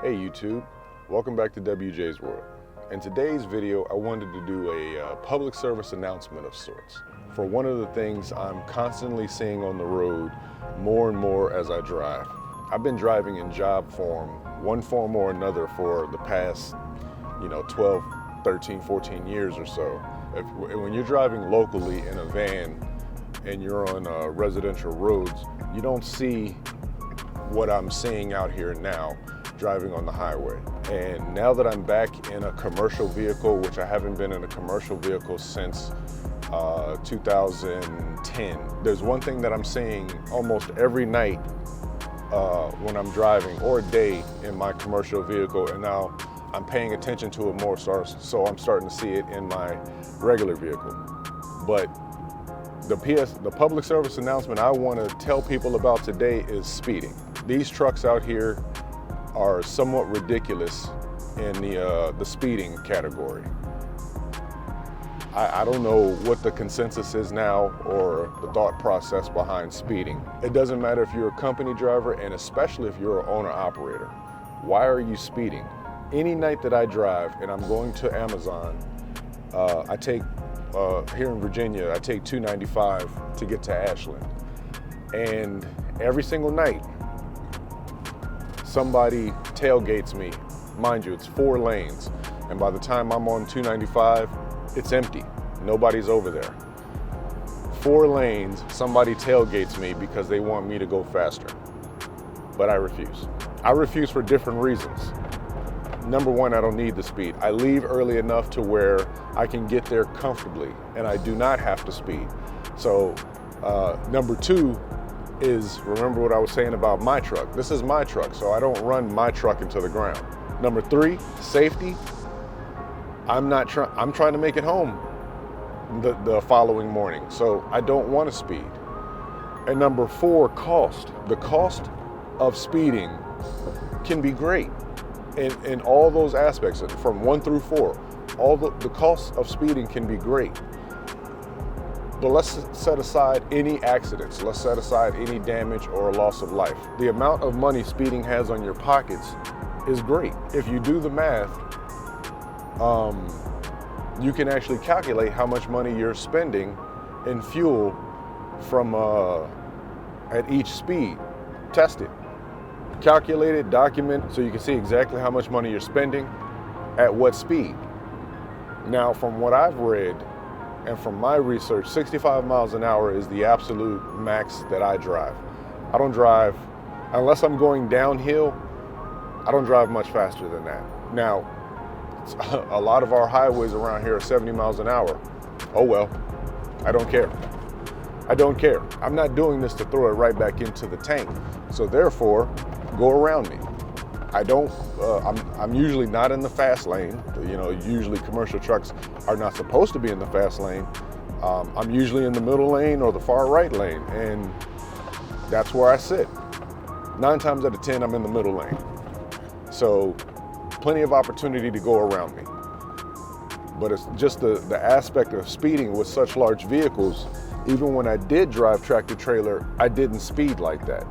Hey YouTube, welcome back to WJ's World. In today's video, I wanted to do a public service announcement of sorts for one of the things I'm constantly seeing on the road more and more as I drive. I've been driving in job form, one form or another, for the past 12, 13, 14 years or so. When you're driving locally in a van and you're on residential roads, you don't see what I'm seeing out here now driving on the highway. And now that I'm back in a commercial vehicle, which I haven't been in a commercial vehicle since 2010, there's one thing that I'm seeing almost every night when I'm driving, or day in my commercial vehicle, and now I'm paying attention to it more, so I'm starting to see it in my regular vehicle. But the public service announcement I want to tell people about today is speeding. These trucks out here are somewhat ridiculous in the speeding category. I don't know what the consensus is now or the thought process behind speeding. It doesn't matter if you're a company driver, and especially if you're an owner-operator. Why are you speeding? Any night that I drive and I'm going to Amazon, I take, here in Virginia, I take 295 to get to Ashland. And every single night, somebody tailgates me. Mind you, it's 4 lanes. And by the time I'm on 295, it's empty. Nobody's over there. 4 lanes, somebody tailgates me because they want me to go faster. But I refuse. I refuse for different reasons. Number one, I don't need the speed. I leave early enough to where I can get there comfortably and I do not have to speed. So number two is, remember what I was saying about my truck. This is my truck, so I don't run my truck into the ground. Number 3, safety. I'm trying to make it home the following morning, so I don't want to speed. And number 4, cost. The cost of speeding can be great in all those aspects, from 1 through 4. All the cost of speeding can be great. But let's set aside any accidents. Let's set aside any damage or loss of life. The amount of money speeding has on your pockets is great. If you do the math, you can actually calculate how much money you're spending in fuel from at each speed. Test it. Calculate it, document, so you can see exactly how much money you're spending at what speed. Now, from what I've read, and from my research, 65 miles an hour is the absolute max that I drive. I don't drive, unless I'm going downhill, I don't drive much faster than that. Now, a lot of our highways around here are 70 miles an hour. Oh well, I don't care. I don't care. I'm not doing this to throw it right back into the tank. So therefore, go around me. I'm usually not in the fast lane. Usually commercial trucks are not supposed to be in the fast lane. I'm usually in the middle lane or the far right lane, and that's where I sit. 9 times out of 10, I'm in the middle lane. So plenty of opportunity to go around me. But it's just the aspect of speeding with such large vehicles. Even when I did drive tractor trailer, I didn't speed like that.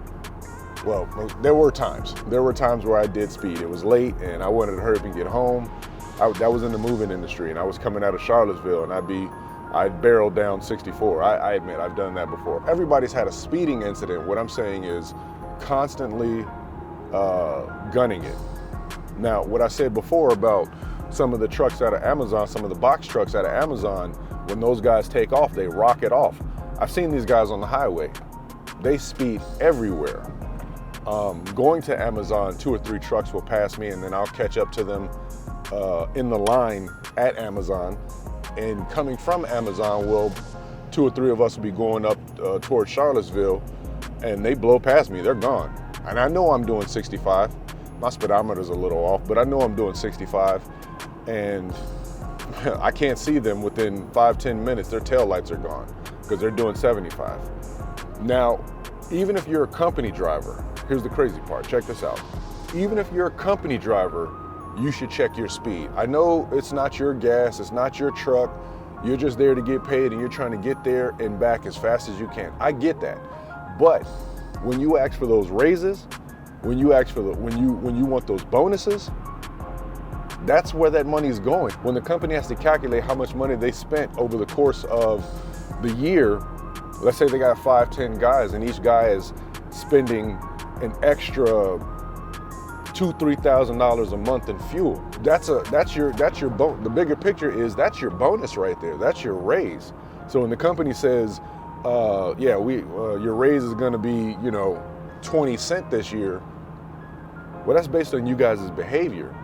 Well, there were times where I did speed. It was late and I wanted to hurry up and get home. That was in the moving industry, and I was coming out of Charlottesville, and I'd barrel down 64. I admit, I've done that before. Everybody's had a speeding incident. What I'm saying is constantly gunning it. Now, what I said before about some of the trucks out of Amazon, some of the box trucks out of Amazon, when those guys take off, they rocket off. I've seen these guys on the highway. They speed everywhere. Going to Amazon, 2 or 3 trucks will pass me, and then I'll catch up to them in the line at Amazon. And coming from Amazon, 2 or 3 of us will be going up towards Charlottesville, and they blow past me. They're gone. And I know I'm doing 65. My speedometer's a little off, but I know I'm doing 65. And I can't see them within 5-10 minutes. Their taillights are gone because they're doing 75. Now, even if you're a company driver, here's the crazy part, check this out. Even if you're a company driver, you should check your speed. I know it's not your gas, it's not your truck, you're just there to get paid and you're trying to get there and back as fast as you can. I get that. But when you ask for those raises, when you ask for when you want those bonuses, that's where that money is going. When the company has to calculate how much money they spent over the course of the year, let's say they got 5, 10 guys, and each guy is spending an extra $2,000-$3,000 a month in fuel. That's your the bigger picture is that's your bonus right there. That's your raise. So when the company says, your raise is going to be 20 cents this year, well, that's based on you guys' behavior.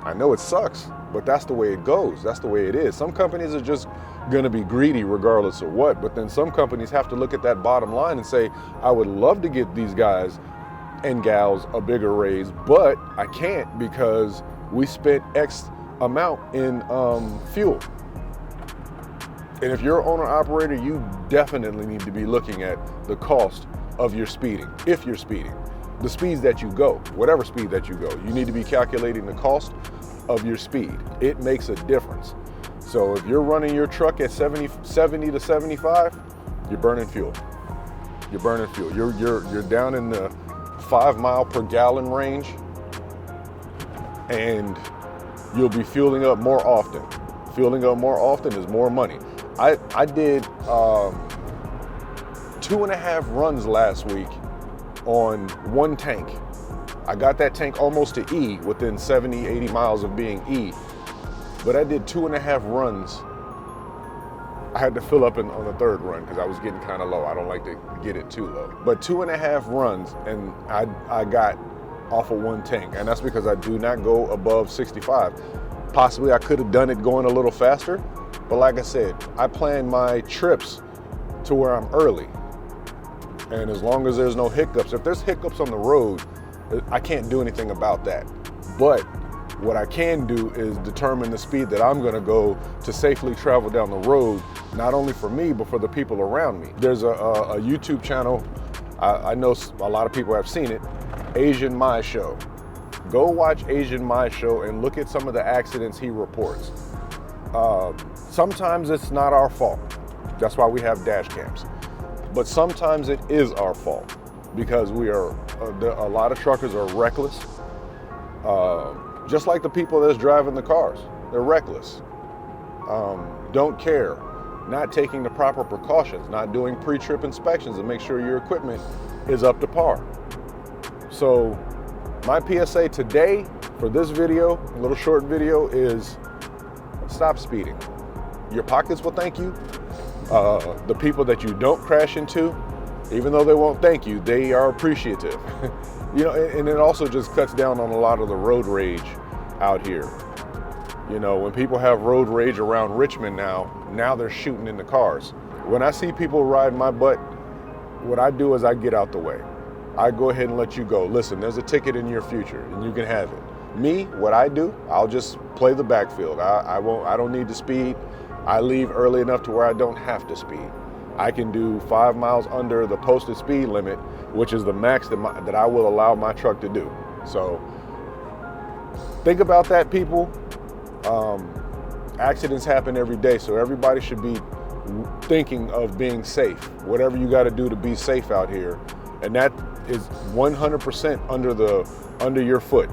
I know it sucks, but that's the way it goes. That's the way it is. Some companies are just going to be greedy regardless of what, but then some companies have to look at that bottom line and say, I would love to get these guys and gals a bigger raise, but I can't because we spent X amount in fuel. And if you're an owner operator, you definitely need to be looking at the cost of your speeding. If you're speeding, the speeds that you go, whatever speed that you go, you need to be calculating the cost of your speed. It makes a difference. So if you're running your truck at 70 to 75, you're burning fuel. You're burning fuel. You're down in the 5 mile per gallon range, and you'll be fueling up more often. Fueling up more often is more money. I did 2.5 runs last week on one tank. I got that tank almost to E, within 70, 80 miles of being E. But I did 2.5 runs. I had to fill up on the third run because I was getting kind of low. I don't like to get it too low. But 2.5 runs, and I got off of one tank. And that's because I do not go above 65. Possibly I could have done it going a little faster. But like I said, I plan my trips to where I'm early. And as long as there's no hiccups, if there's hiccups on the road, I can't do anything about that. But what I can do is determine the speed that I'm gonna go to safely travel down the road, not only for me, but for the people around me. There's a YouTube channel, I know a lot of people have seen it, Asian My Show. Go watch Asian My Show and look at some of the accidents he reports. Sometimes it's not our fault. That's why we have dash cams. But sometimes it is our fault because a lot of truckers are reckless. Just like the people that's driving the cars, they're reckless. Don't care, not taking the proper precautions, not doing pre-trip inspections to make sure your equipment is up to par. So my PSA today for this video, a little short video, is stop speeding. Your pockets will thank you. The people that you don't crash into, even though they won't thank you, they are appreciative. And it also just cuts down on a lot of the road rage out here. When people have road rage around Richmond now they're shooting in the cars. When I see people ride my butt, what I do is I get out the way. I go ahead and let you go. Listen, there's a ticket in your future and you can have it. Me, what I do, I'll just play the backfield. I don't need to speed. I leave early enough to where I don't have to speed. I can do 5 miles under the posted speed limit, which is the max that I will allow my truck to do. So think about that, people. Accidents happen every day, so everybody should be thinking of being safe. Whatever you got to do to be safe out here, and that is 100% under your foot.